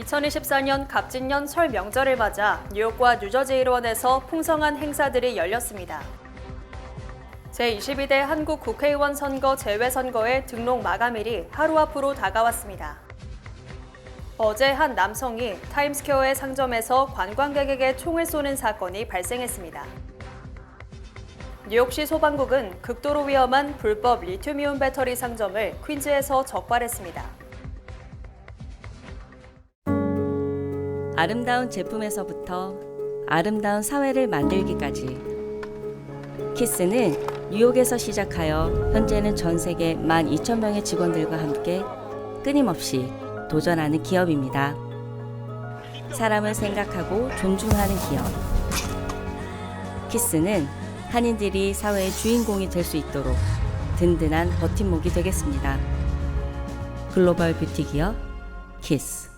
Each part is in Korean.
2024년 갑진년 설 명절을 맞아 뉴욕과 뉴저지 일원에서 풍성한 행사들이 열렸습니다. 제22대 한국 국회의원 선거 재외선거의 등록 마감일이 하루 앞으로 다가왔습니다. 어제 한 남성이 타임스퀘어의 상점에서 관광객에게 총을 쏘는 사건이 발생했습니다. 뉴욕시 소방국은 극도로 위험한 불법 리튬이온 배터리 상점을 퀸즈에서 적발했습니다. 아름다운 제품에서부터 아름다운 사회를 만들기까지 키스는 뉴욕에서 시작하여 현재는 전 세계 12,000명의 직원들과 함께 끊임없이 도전하는 기업입니다. 사람을 생각하고 존중하는 기업. 키스는 한인들이 사회의 주인공이 될 수 있도록 든든한 버팀목이 되겠습니다. 글로벌 뷰티 기업 키스.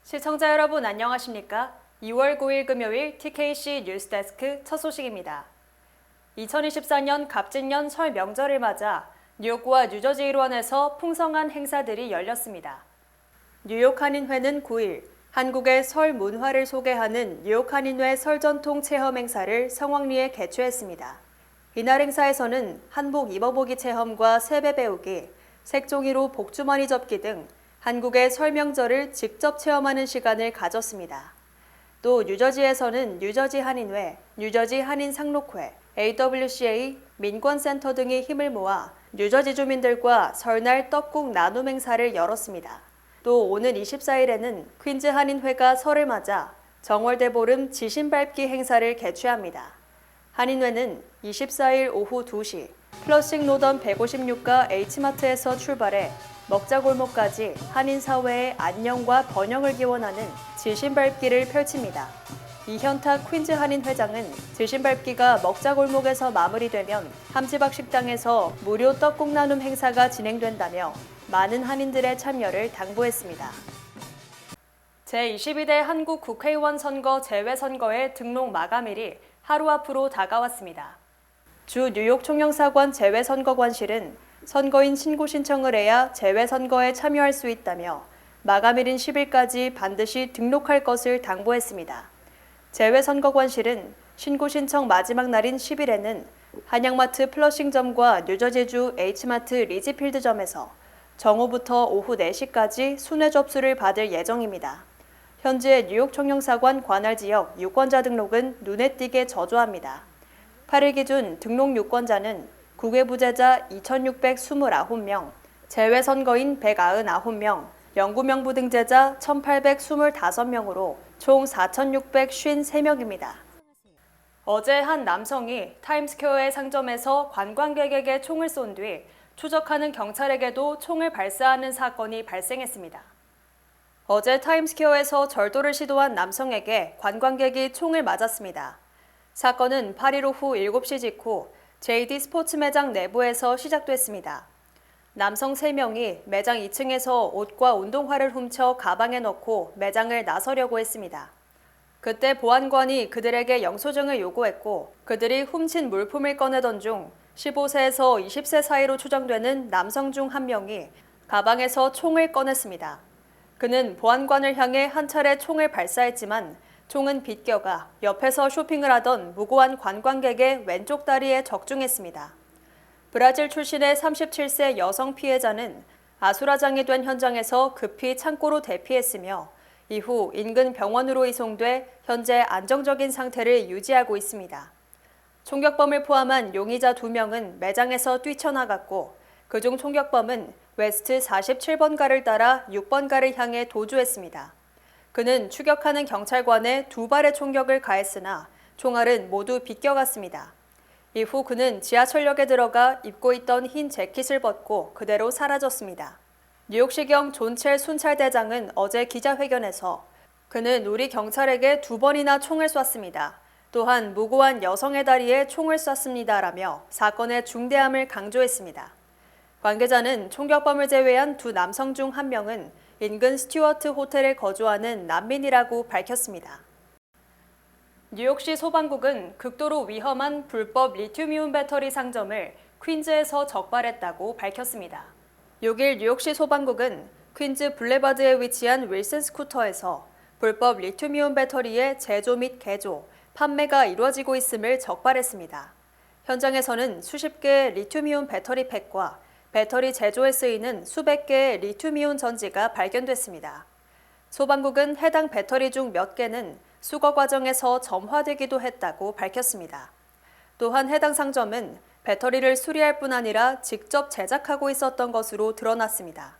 시청자 여러분 안녕하십니까? 2월 9일 금요일 TKC 뉴스데스크 첫 소식입니다. 2024년 갑진년 설 명절을 맞아 뉴욕과 뉴저지 일원에서 풍성한 행사들이 열렸습니다. 뉴욕 한인회는 9일 한국의 설 문화를 소개하는 뉴욕 한인회 설 전통 체험 행사를 성황리에 개최했습니다. 이날 행사에서는 한복 입어보기 체험과 세배 배우기, 색종이로 복주머니 접기 등 한국의 설 명절을 직접 체험하는 시간을 가졌습니다. 또 뉴저지에서는 뉴저지 한인회, 뉴저지 한인 상록회, AWCA, 민권센터 등이 힘을 모아 뉴저지 주민들과 설날 떡국 나눔 행사를 열었습니다. 또 오는 24일에는 퀸즈 한인회가 설을 맞아 정월대 보름 지신 밟기 행사를 개최합니다. 한인회는 24일 오후 2시 플러싱 노던 156가 H마트에서 출발해 먹자골목까지 한인사회의 안녕과 번영을 기원하는 지신밟기를 펼칩니다. 이현탁 퀸즈 한인회장은 지신밟기가 먹자골목에서 마무리되면 함지박 식당에서 무료 떡국 나눔 행사가 진행된다며 많은 한인들의 참여를 당부했습니다. 제22대 한국 국회의원 선거 재외선거의 등록 마감일이 하루 앞으로 다가왔습니다. 주 뉴욕 총영사관 재외선거관실은 선거인 신고 신청을 해야 재외선거에 참여할 수 있다며 마감일인 10일까지 반드시 등록할 것을 당부했습니다. 재외선거관실은 신고 신청 마지막 날인 10일에는 한양마트 플러싱점과 뉴저지주 H마트 리지필드점에서 정오부터 오후 4시까지 순회 접수를 받을 예정입니다. 현재 뉴욕 총영사관 관할 지역 유권자 등록은 눈에 띄게 저조합니다. 8일 기준 등록 유권자는 국외부재자 2,629명, 재외선거인 199명, 영구명부등재자 1,825명으로 총 4,653명입니다. 어제 한 남성이 타임스퀘어의 상점에서 관광객에게 총을 쏜 뒤 추적하는 경찰에게도 총을 발사하는 사건이 발생했습니다. 어제 타임스퀘어에서 절도를 시도한 남성에게 관광객이 총을 맞았습니다. 사건은 8일 오후 7시 직후 JD 스포츠 매장 내부에서 시작됐습니다. 남성 3명이 매장 2층에서 옷과 운동화를 훔쳐 가방에 넣고 매장을 나서려고 했습니다. 그때 보안관이 그들에게 영수증을 요구했고 그들이 훔친 물품을 꺼내던 중 15세에서 20세 사이로 추정되는 남성 중 한 명이 가방에서 총을 꺼냈습니다. 그는 보안관을 향해 한 차례 총을 발사했지만 총은 비껴가 옆에서 쇼핑을 하던 무고한 관광객의 왼쪽 다리에 적중했습니다. 브라질 출신의 37세 여성 피해자는 아수라장이 된 현장에서 급히 창고로 대피했으며 이후 인근 병원으로 이송돼 현재 안정적인 상태를 유지하고 있습니다. 총격범을 포함한 용의자 2명은 매장에서 뛰쳐나갔고 그중 총격범은 웨스트 47번가를 따라 6번가를 향해 도주했습니다. 그는 추격하는 경찰관에 2발의 총격을 가했으나 총알은 모두 비껴갔습니다. 이후 그는 지하철역에 들어가 입고 있던 흰 재킷을 벗고 그대로 사라졌습니다. 뉴욕시경 존첼 순찰대장은 어제 기자회견에서 그는 우리 경찰에게 2번이나 총을 쐈습니다. 또한 무고한 여성의 다리에 총을 쐈습니다라며 사건의 중대함을 강조했습니다. 관계자는 총격범을 제외한 2 남성 중 1명은 인근 스튜어트 호텔에 거주하는 난민이라고 밝혔습니다. 뉴욕시 소방국은 극도로 위험한 불법 리튬이온 배터리 상점을 퀸즈에서 적발했다고 밝혔습니다. 6일 뉴욕시 소방국은 퀸즈 블레바드에 위치한 윌슨 스쿠터에서 불법 리튬이온 배터리의 제조 및 개조, 판매가 이루어지고 있음을 적발했습니다. 현장에서는 수십 개의 리튬이온 배터리 팩과 배터리 제조에 쓰이는 수백 개의 리튬이온 전지가 발견됐습니다. 소방국은 해당 배터리 중 몇 개는 수거 과정에서 점화되기도 했다고 밝혔습니다. 또한 해당 상점은 배터리를 수리할 뿐 아니라 직접 제작하고 있었던 것으로 드러났습니다.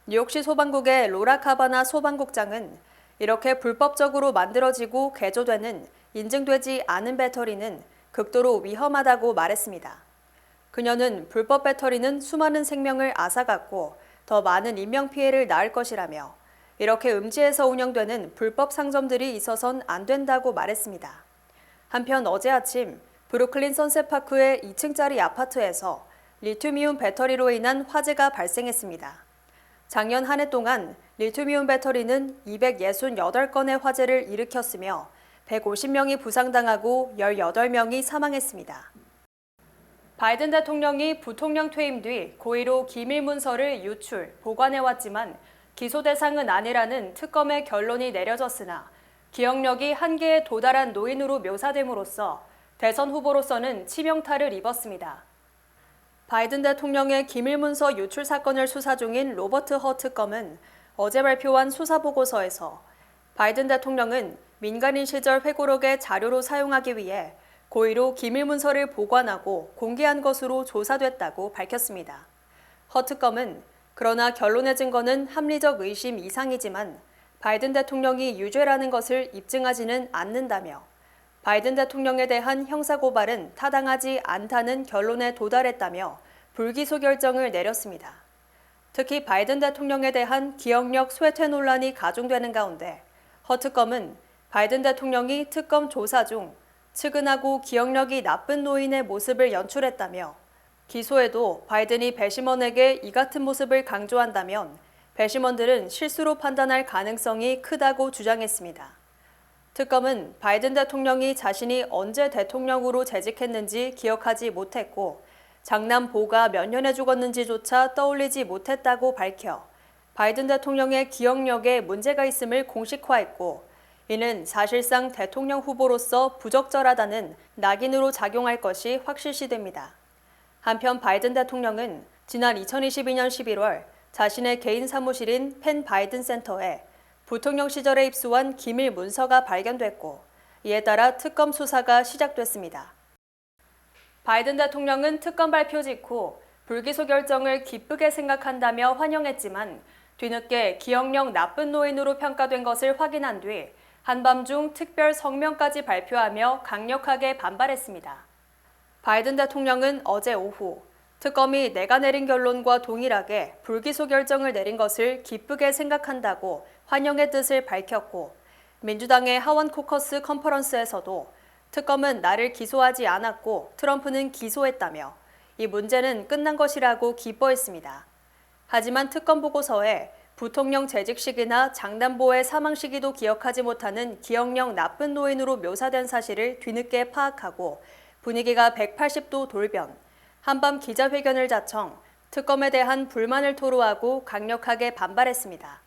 뉴욕시 소방국의 로라 카바나 소방국장은 이렇게 불법적으로 만들어지고 개조되는 인증되지 않은 배터리는 극도로 위험하다고 말했습니다. 그녀는 불법 배터리는 수많은 생명을 앗아갔고 더 많은 인명피해를 낳을 것이라며 이렇게 음지에서 운영되는 불법 상점들이 있어선 안 된다고 말했습니다. 한편 어제 아침 브루클린 선셋파크의 2층짜리 아파트에서 리튬이온 배터리로 인한 화재가 발생했습니다. 작년 한 해 동안 리튬이온 배터리는 268건의 화재를 일으켰으며 150명이 부상당하고 18명이 사망했습니다. 바이든 대통령이 부통령 퇴임 뒤 고의로 기밀 문서를 유출, 보관해왔지만 기소 대상은 아니라는 특검의 결론이 내려졌으나 기억력이 한계에 도달한 노인으로 묘사됨으로써 대선 후보로서는 치명타를 입었습니다. 바이든 대통령의 기밀문서 유출 사건을 수사 중인 로버트 허 특검은 어제 발표한 수사보고서에서 바이든 대통령은 민간인 시절 회고록의 자료로 사용하기 위해 고의로 기밀문서를 보관하고 공개한 것으로 조사됐다고 밝혔습니다. 허 특검은 그러나 결론의 증거는 합리적 의심 이상이지만 바이든 대통령이 유죄라는 것을 입증하지는 않는다며 바이든 대통령에 대한 형사고발은 타당하지 않다는 결론에 도달했다며 불기소 결정을 내렸습니다. 특히 바이든 대통령에 대한 기억력 쇠퇴 논란이 가중되는 가운데 허 특검은 바이든 대통령이 특검 조사 중 측은하고 기억력이 나쁜 노인의 모습을 연출했다며 기소에도 바이든이 배심원에게 이 같은 모습을 강조한다면 배심원들은 실수로 판단할 가능성이 크다고 주장했습니다. 특검은 바이든 대통령이 자신이 언제 대통령으로 재직했는지 기억하지 못했고 장남 보가 몇 년에 죽었는지조차 떠올리지 못했다고 밝혀 바이든 대통령의 기억력에 문제가 있음을 공식화했고 이는 사실상 대통령 후보로서 부적절하다는 낙인으로 작용할 것이 확실시됩니다. 한편 바이든 대통령은 지난 2022년 11월 자신의 개인 사무실인 펜 바이든 센터에 부통령 시절에 입수한 기밀 문서가 발견됐고 이에 따라 특검 수사가 시작됐습니다. 바이든 대통령은 특검 발표 직후 불기소 결정을 기쁘게 생각한다며 환영했지만 뒤늦게 기억력 나쁜 노인으로 평가된 것을 확인한 뒤 한밤중 특별 성명까지 발표하며 강력하게 반발했습니다. 바이든 대통령은 어제 오후 특검이 내가 내린 결론과 동일하게 불기소 결정을 내린 것을 기쁘게 생각한다고 환영의 뜻을 밝혔고 민주당의 하원 코커스 컨퍼런스에서도 특검은 나를 기소하지 않았고 트럼프는 기소했다며 이 문제는 끝난 것이라고 기뻐했습니다. 하지만 특검 보고서에 부통령 재직 시기나 장남보의 사망 시기도 기억하지 못하는 기억력 나쁜 노인으로 묘사된 사실을 뒤늦게 파악하고 분위기가 180도 돌변, 한밤 기자회견을 자청 특검에 대한 불만을 토로하고 강력하게 반발했습니다.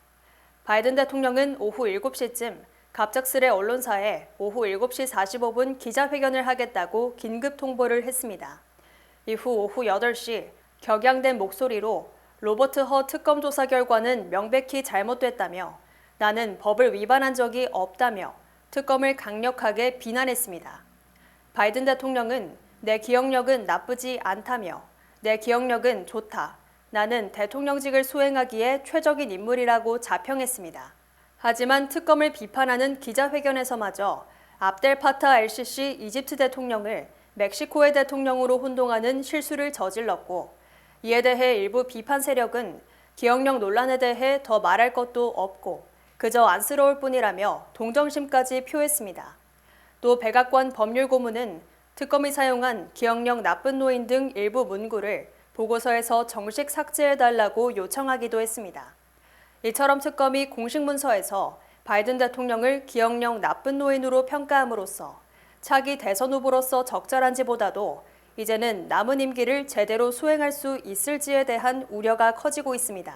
바이든 대통령은 오후 7시쯤 갑작스레 언론사에 오후 7시 45분 기자회견을 하겠다고 긴급 통보를 했습니다. 이후 오후 8시 격양된 목소리로 로버트 허 특검 조사 결과는 명백히 잘못됐다며 나는 법을 위반한 적이 없다며 특검을 강력하게 비난했습니다. 바이든 대통령은 내 기억력은 나쁘지 않다며 내 기억력은 좋다. 나는 대통령직을 수행하기에 최적인 인물이라고 자평했습니다. 하지만 특검을 비판하는 기자회견에서마저 압델 파타 엘시시 이집트 대통령을 멕시코의 대통령으로 혼동하는 실수를 저질렀고 이에 대해 일부 비판 세력은 기억력 논란에 대해 더 말할 것도 없고 그저 안쓰러울 뿐이라며 동정심까지 표했습니다. 또 백악관 법률고문은 특검이 사용한 기억력 나쁜 노인 등 일부 문구를 보고서에서 정식 삭제해달라고 요청하기도 했습니다. 이처럼 특검이 공식 문서에서 바이든 대통령을 기억력 나쁜 노인으로 평가함으로써 차기 대선 후보로서 적절한지보다도 이제는 남은 임기를 제대로 수행할 수 있을지에 대한 우려가 커지고 있습니다.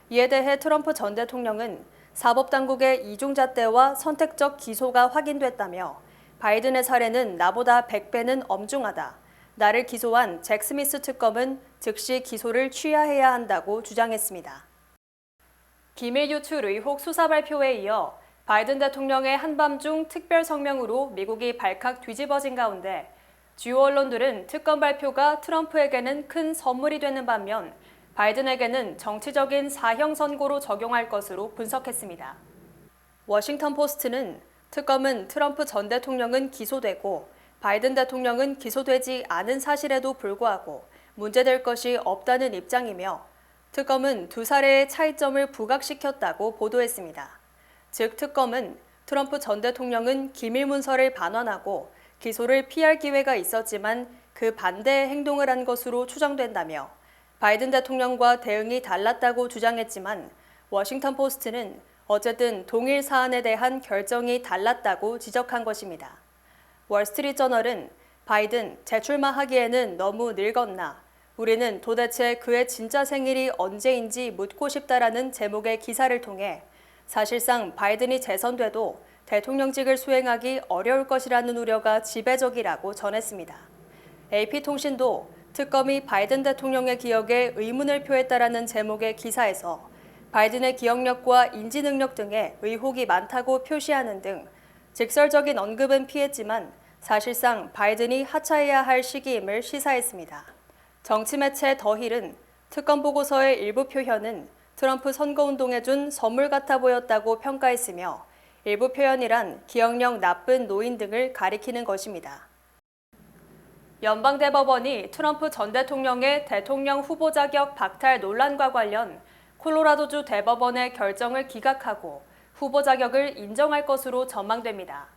이에 대해 트럼프 전 대통령은 사법당국의 이중잣대와 선택적 기소가 확인됐다며 바이든의 사례는 나보다 100배는 엄중하다. 나를 기소한 잭 스미스 특검은 즉시 기소를 취하해야 한다고 주장했습니다. 기밀 유출 의혹 수사 발표에 이어 바이든 대통령의 한밤중 특별 성명으로 미국이 발칵 뒤집어진 가운데 주요 언론들은 특검 발표가 트럼프에게는 큰 선물이 되는 반면 바이든에게는 정치적인 사형 선고로 적용할 것으로 분석했습니다. 워싱턴 포스트는 특검은 트럼프 전 대통령은 기소되고 바이든 대통령은 기소되지 않은 사실에도 불구하고 문제될 것이 없다는 입장이며 특검은 두 사례의 차이점을 부각시켰다고 보도했습니다. 즉 특검은 트럼프 전 대통령은 기밀 문서를 반환하고 기소를 피할 기회가 있었지만 그 반대의 행동을 한 것으로 추정된다며 바이든 대통령과 대응이 달랐다고 주장했지만 워싱턴 포스트는 어쨌든 동일 사안에 대한 결정이 달랐다고 지적한 것입니다. 월스트리트저널은 바이든 재출마하기에는 너무 늙었나? 우리는 도대체 그의 진짜 생일이 언제인지 묻고 싶다라는 제목의 기사를 통해 사실상 바이든이 재선돼도 대통령직을 수행하기 어려울 것이라는 우려가 지배적이라고 전했습니다. AP통신도 특검이 바이든 대통령의 기억에 의문을 표했다라는 제목의 기사에서 바이든의 기억력과 인지 능력 등에 의혹이 많다고 표시하는 등 직설적인 언급은 피했지만 사실상 바이든이 하차해야 할 시기임을 시사했습니다. 정치 매체 더힐은 특검 보고서의 일부 표현은 트럼프 선거운동에 준 선물 같아 보였다고 평가했으며 일부 표현이란 기억력 나쁜 노인 등을 가리키는 것입니다. 연방대법원이 트럼프 전 대통령의 대통령 후보 자격 박탈 논란과 관련 콜로라도주 대법원의 결정을 기각하고 후보 자격을 인정할 것으로 전망됩니다.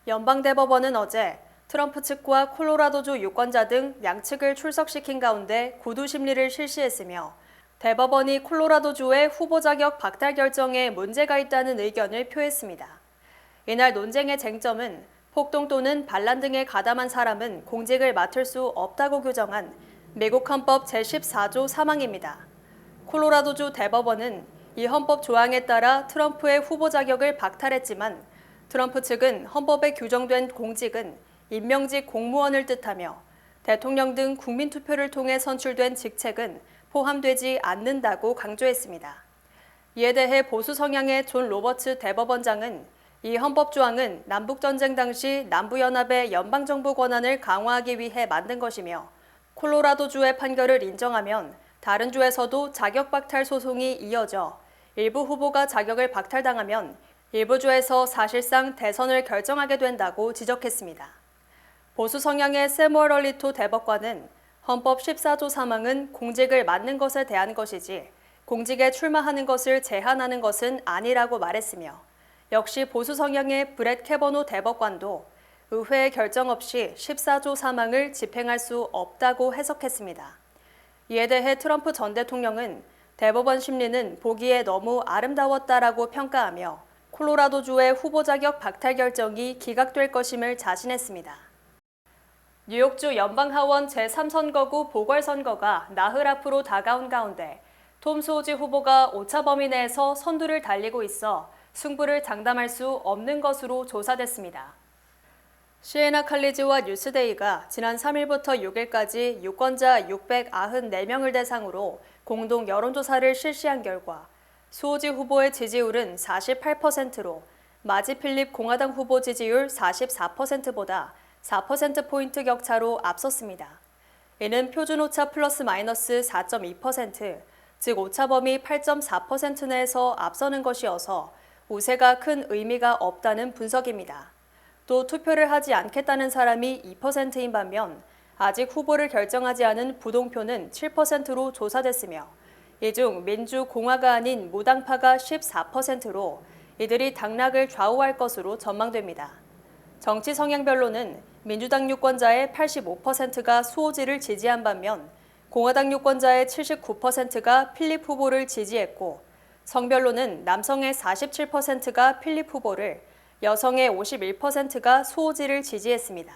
연방대법원은 어제 트럼프 측과 콜로라도주 유권자 등 양측을 출석시킨 가운데 구두 심리를 실시했으며 대법원이 콜로라도주의 후보 자격 박탈 결정에 문제가 있다는 의견을 표했습니다. 이날 논쟁의 쟁점은 폭동 또는 반란 등에 가담한 사람은 공직을 맡을 수 없다고 규정한 미국 헌법 제14조 3항입니다. 콜로라도주 대법원은 이 헌법 조항에 따라 트럼프의 후보 자격을 박탈했지만 트럼프 측은 헌법에 규정된 공직은 임명직 공무원을 뜻하며 대통령 등 국민투표를 통해 선출된 직책은 포함되지 않는다고 강조했습니다. 이에 대해 보수 성향의 존 로버츠 대법원장은 이 헌법 조항은 남북전쟁 당시 남부연합의 연방정부 권한을 강화하기 위해 만든 것이며 콜로라도주의 판결을 인정하면 다른 주에서도 자격 박탈 소송이 이어져 일부 후보가 자격을 박탈당하면 일부 주에서 사실상 대선을 결정하게 된다고 지적했습니다. 보수 성향의 세무얼 얼리토 대법관은 헌법 14조 3항은 공직을 맡는 것에 대한 것이지 공직에 출마하는 것을 제한하는 것은 아니라고 말했으며 역시 보수 성향의 브렛 캐버노 대법관도 의회의 결정 없이 14조 3항을 집행할 수 없다고 해석했습니다. 이에 대해 트럼프 전 대통령은 대법원 심리는 보기에 너무 아름다웠다라고 평가하며 콜로라도주의 후보 자격 박탈 결정이 기각될 것임을 자신했습니다. 뉴욕주 연방하원 제3선거구 보궐선거가 나흘 앞으로 다가온 가운데 톰 수오지 후보가 오차 범위 내에서 선두를 달리고 있어 승부를 장담할 수 없는 것으로 조사됐습니다. 시에나 칼리지와 뉴스데이가 지난 3일부터 6일까지 유권자 694명을 대상으로 공동 여론조사를 실시한 결과 수오지 후보의 지지율은 48%로 마지 필립 공화당 후보 지지율 44%보다 4%포인트 격차로 앞섰습니다. 이는 표준 오차 플러스 마이너스 4.2%, 즉 오차 범위 8.4% 내에서 앞서는 것이어서 우세가 큰 의미가 없다는 분석입니다. 또 투표를 하지 않겠다는 사람이 2%인 반면 아직 후보를 결정하지 않은 부동표는 7%로 조사됐으며 이 중 민주 공화가 아닌 무당파가 14%로 이들이 당락을 좌우할 것으로 전망됩니다. 정치 성향별로는 민주당 유권자의 85%가 수오지를 지지한 반면 공화당 유권자의 79%가 필립 후보를 지지했고 성별로는 남성의 47%가 필립 후보를, 여성의 51%가 수오지를 지지했습니다.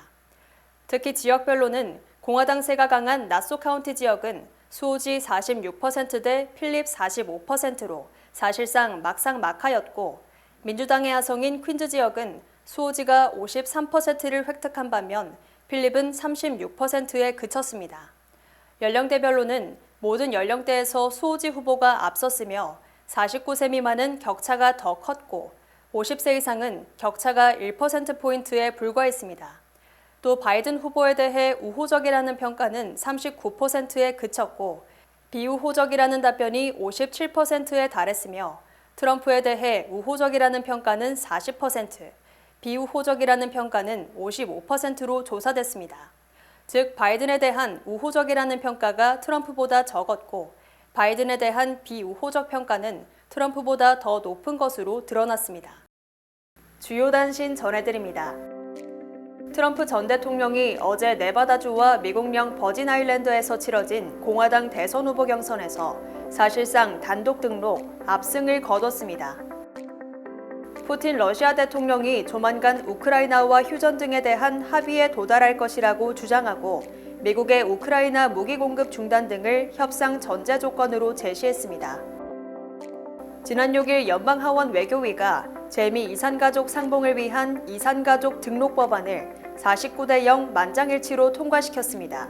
특히 지역별로는 공화당세가 강한 나소 카운티 지역은 수오지 46% 필립 45%로 사실상 막상막하였고 민주당의 하성인 퀸즈 지역은 수오지가 53%를 획득한 반면 필립은 36%에 그쳤습니다. 연령대별로는 모든 연령대에서 수오지 후보가 앞섰으며 49세 미만은 격차가 더 컸고 50세 이상은 격차가 1%포인트에 불과했습니다. 또 바이든 후보에 대해 우호적이라는 평가는 39%에 그쳤고 비우호적이라는 답변이 57%에 달했으며 트럼프에 대해 우호적이라는 평가는 40%, 비우호적이라는 평가는 55%로 조사됐습니다. 즉 바이든에 대한 우호적이라는 평가가 트럼프보다 적었고 바이든에 대한 비우호적 평가는 트럼프보다 더 높은 것으로 드러났습니다. 주요 단신 전해드립니다. 트럼프 전 대통령이 어제 네바다주와 미국령 버진 아일랜드에서 치러진 공화당 대선 후보 경선에서 사실상 단독 등록 압승을 거뒀습니다. 푸틴 러시아 대통령이 조만간 우크라이나와 휴전 등에 대한 합의에 도달할 것이라고 주장하고 미국의 우크라이나 무기 공급 중단 등을 협상 전제 조건으로 제시했습니다. 지난 6일 연방하원 외교위가 재미 이산가족 상봉을 위한 이산가족 등록 법안을 49대 0 만장일치로 통과시켰습니다.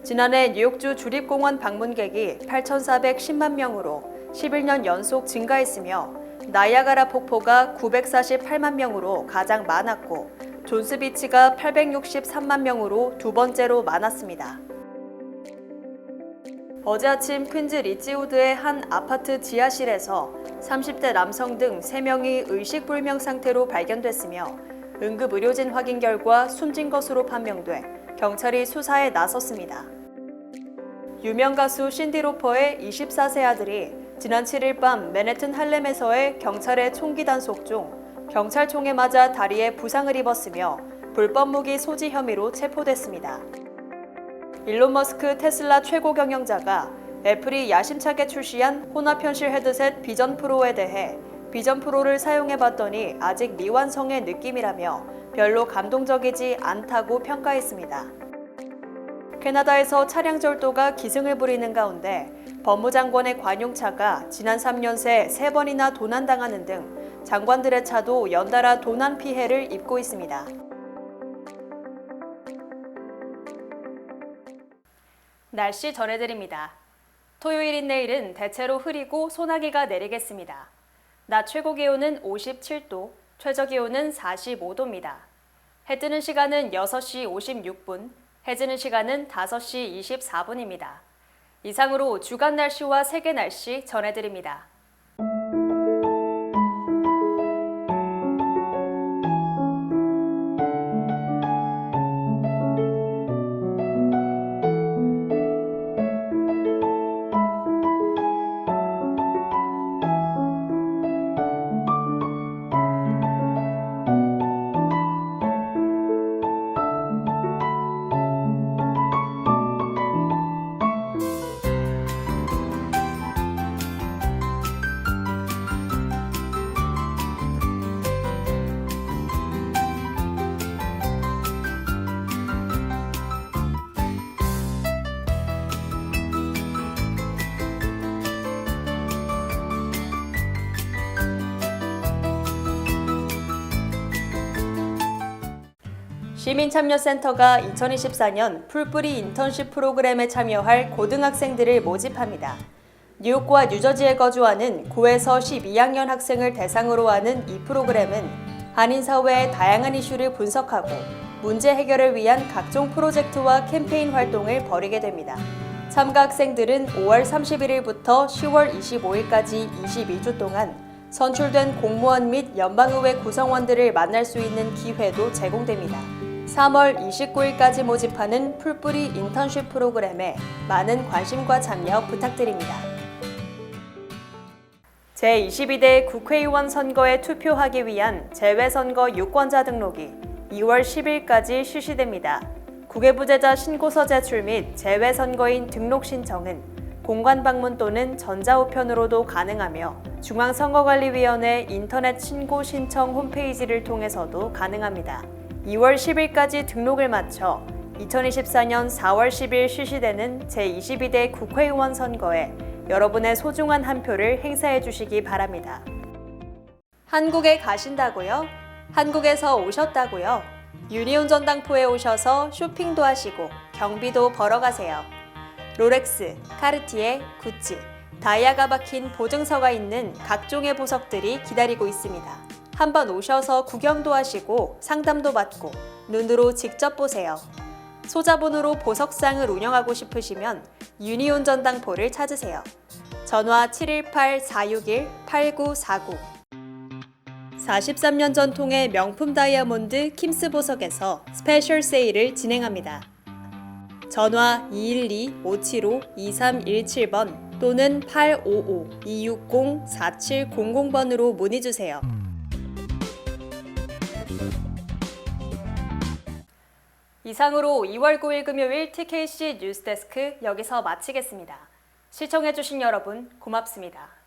지난해 뉴욕주 주립공원 방문객이 8,410만 명으로 11년 연속 증가했으며 나이아가라 폭포가 948만 명으로 가장 많았고 존스비치가 863만 명으로 두 번째로 많았습니다. 어제 아침 퀸즈 리치우드의 한 아파트 지하실에서 30대 남성 등 3명이 의식불명 상태로 발견됐으며 응급의료진 확인 결과 숨진 것으로 판명돼 경찰이 수사에 나섰습니다. 유명 가수 신디 로퍼의 24세 아들이 지난 7일 밤 맨해튼 할렘에서의 경찰의 총기 단속 중 경찰총에 맞아 다리에 부상을 입었으며 불법 무기 소지 혐의로 체포됐습니다. 일론 머스크 테슬라 최고 경영자가 애플이 야심차게 출시한 혼합 현실 헤드셋 비전 프로에 대해 비전 프로를 사용해봤더니 아직 미완성의 느낌이라며 별로 감동적이지 않다고 평가했습니다. 캐나다에서 차량 절도가 기승을 부리는 가운데 법무장관의 관용차가 지난 3년 새 3번이나 도난당하는 등 장관들의 차도 연달아 도난 피해를 입고 있습니다. 날씨 전해드립니다. 토요일인 내일은 대체로 흐리고 소나기가 내리겠습니다. 낮 최고 기온은 57도, 최저 기온은 45도입니다. 해 뜨는 시간은 6시 56분, 해 지는 시간은 5시 24분입니다. 이상으로 주간 날씨와 세계 날씨 전해드립니다. 시민참여센터가 2024년 풀뿌리 인턴십 프로그램에 참여할 고등학생들을 모집합니다. 뉴욕과 뉴저지에 거주하는 9에서 12학년 학생을 대상으로 하는 이 프로그램은 한인사회의 다양한 이슈를 분석하고 문제 해결을 위한 각종 프로젝트와 캠페인 활동을 벌이게 됩니다. 참가 학생들은 5월 31일부터 10월 25일까지 22주 동안 선출된 공무원 및 연방의회 구성원들을 만날 수 있는 기회도 제공됩니다. 3월 29일까지 모집하는 풀뿌리 인턴십 프로그램에 많은 관심과 참여 부탁드립니다. 제22대 국회의원 선거에 투표하기 위한 재외선거 유권자 등록이 2월 10일까지 실시됩니다. 국외부재자 신고서 제출 및 재외선거인 등록 신청은 공관 방문 또는 전자우편으로도 가능하며 중앙선거관리위원회 인터넷 신고 신청 홈페이지를 통해서도 가능합니다. 2월 10일까지 등록을 마쳐 2024년 4월 10일 실시되는 제22대 국회의원 선거에 여러분의 소중한 한 표를 행사해 주시기 바랍니다. 한국에 가신다고요? 한국에서 오셨다고요? 유니온 전당포에 오셔서 쇼핑도 하시고 경비도 벌어가세요. 롤렉스, 카르티에, 구찌, 다이아가 박힌 보증서가 있는 각종의 보석들이 기다리고 있습니다. 한번 오셔서 구경도 하시고 상담도 받고 눈으로 직접 보세요. 소자본으로 보석상을 운영하고 싶으시면 유니온 전당포를 찾으세요. 전화 718-461-8949. 43년 전통의 명품 다이아몬드 킴스 보석에서 스페셜 세일을 진행합니다. 전화 212-575-2317번 또는 855-260-4700번으로 문의주세요. 이상으로 2월 9일 금요일 TKC 뉴스데스크 여기서 마치겠습니다. 시청해주신 여러분 고맙습니다.